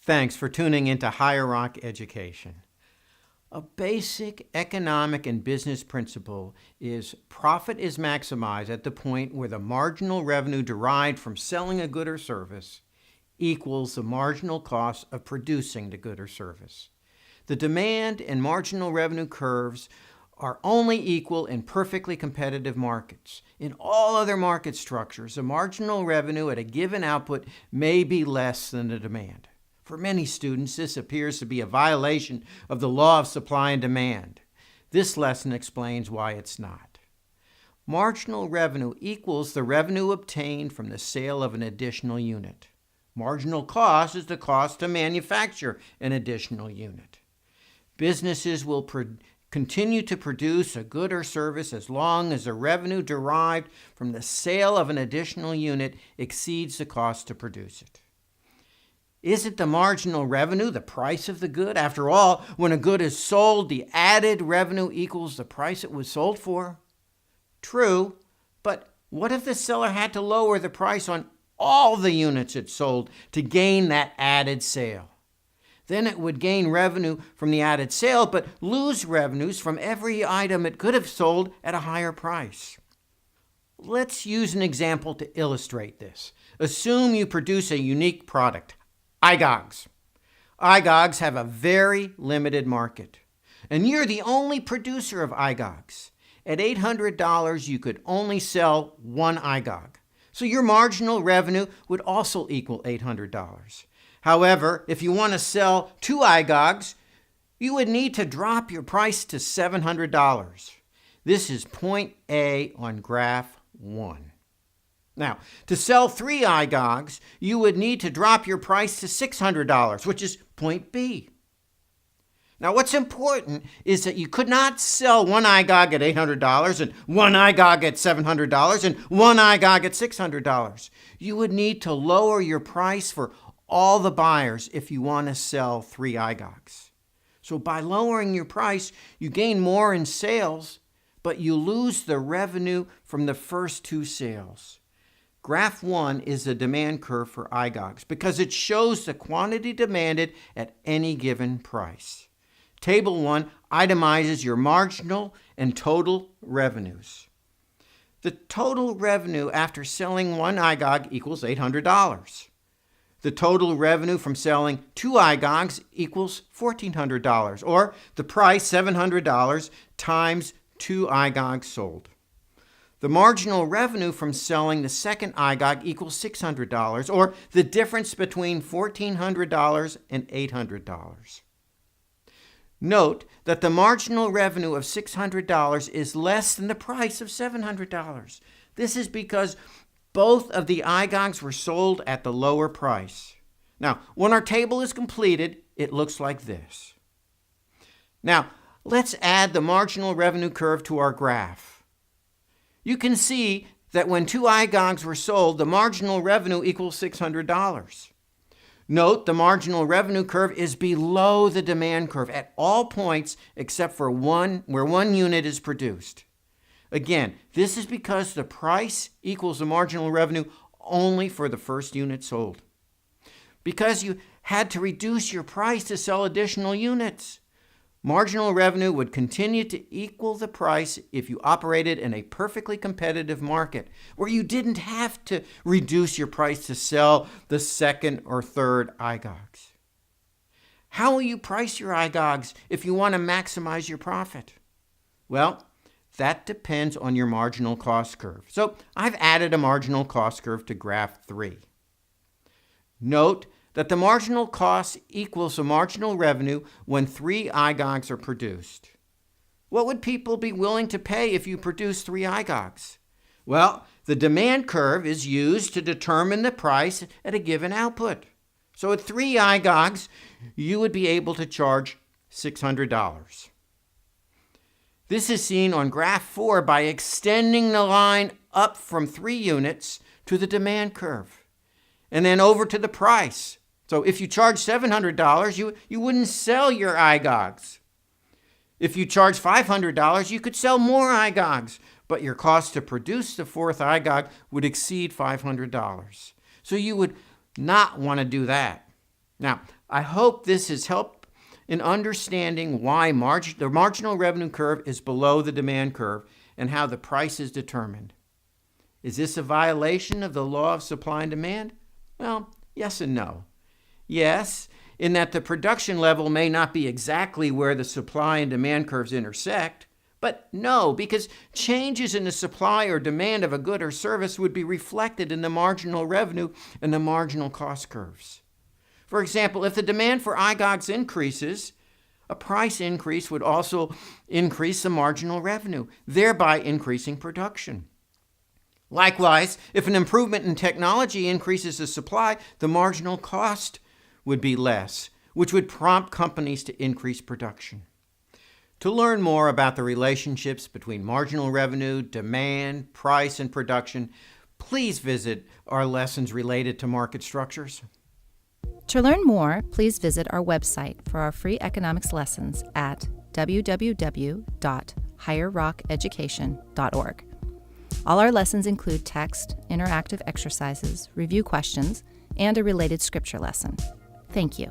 Thanks for tuning into Higher Rock Education. A basic economic and business principle is profit is maximized at the point where the marginal revenue derived from selling a good or service equals the marginal cost of producing the good or service. The demand and marginal revenue curves are only equal in perfectly competitive markets. In all other market structures, the marginal revenue at a given output may be less than the demand. For many students, this appears to be a violation of the law of supply and demand. This lesson explains why it's not. Marginal revenue equals the revenue obtained from the sale of an additional unit. Marginal cost is the cost to manufacture an additional unit. Businesses will continue to produce a good or service as long as the revenue derived from the sale of an additional unit exceeds the cost to produce it. Isn't the marginal revenue the price of the good? After all, when a good is sold, the added revenue equals the price it was sold for. True, but what if the seller had to lower the price on all the units it sold to gain that added sale? Then it would gain revenue from the added sale, but lose revenues from every item it could have sold at a higher price. Let's use an example to illustrate this. Assume you produce a unique product, iGogs. iGogs have a very limited market, and you're the only producer of iGogs. At $800, you could only sell one iGog, so your marginal revenue would also equal $800. However, if you want to sell two iGogs, you would need to drop your price to $700. This is point A on graph 1. Now, to sell three iGogs, you would need to drop your price to $600, which is point B. Now, what's important is that you could not sell one iGog at $800 and one iGog at $700 and one iGog at $600. You would need to lower your price for all the buyers if you want to sell three iGogs. So by lowering your price, you gain more in sales, but you lose the revenue from the first two sales. Graph 1 is the demand curve for iGogs because it shows the quantity demanded at any given price. Table 1 itemizes your marginal and total revenues. The total revenue after selling one iGog equals $800. The total revenue from selling two iGogs equals $1,400, or the price $700 times two iGogs sold. The marginal revenue from selling the second iGog equals $600, or the difference between $1,400 and $800. Note that the marginal revenue of $600 is less than the price of $700. This is because both of the iGogs were sold at the lower price. Now, when our table is completed, it looks like this. Now, let's add the marginal revenue curve to our graph. You can see that when two iGogs were sold, the marginal revenue equals $600. Note the marginal revenue curve is below the demand curve at all points except for one where one unit is produced. Again, this is because the price equals the marginal revenue only for the first unit sold. Because you had to reduce your price to sell additional units. Marginal revenue would continue to equal the price if you operated in a perfectly competitive market where you didn't have to reduce your price to sell the second or third iGogs. How will you price your iGogs if you want to maximize your profit? Well, that depends on your marginal cost curve. So I've added a marginal cost curve to graph 3. Note that the marginal cost equals the marginal revenue when three iGogs are produced. What would people be willing to pay if you produce three iGogs? Well, the demand curve is used to determine the price at a given output. So at three iGogs, you would be able to charge $600. This is seen on graph 4 by extending the line up from 3 units to the demand curve and then over to the price. So if you charge $700, you wouldn't sell your iGogs. If you charge $500, you could sell more iGogs, but your cost to produce the fourth iGog would exceed $500. So you would not want to do that. Now, I hope this has helped in understanding why the marginal revenue curve is below the demand curve and how the price is determined. Is this a violation of the law of supply and demand? Well, yes and no. Yes, in that the production level may not be exactly where the supply and demand curves intersect, but no, because changes in the supply or demand of a good or service would be reflected in the marginal revenue and the marginal cost curves. For example, if the demand for IGOGs increases, a price increase would also increase the marginal revenue, thereby increasing production. Likewise, if an improvement in technology increases the supply, the marginal cost would be less, which would prompt companies to increase production. To learn more about the relationships between marginal revenue, demand, price, and production, please visit our lessons related to market structures. To learn more, please visit our website for our free economics lessons at www.higherrockeducation.org. All our lessons include text, interactive exercises, review questions, and a related scripture lesson. Thank you.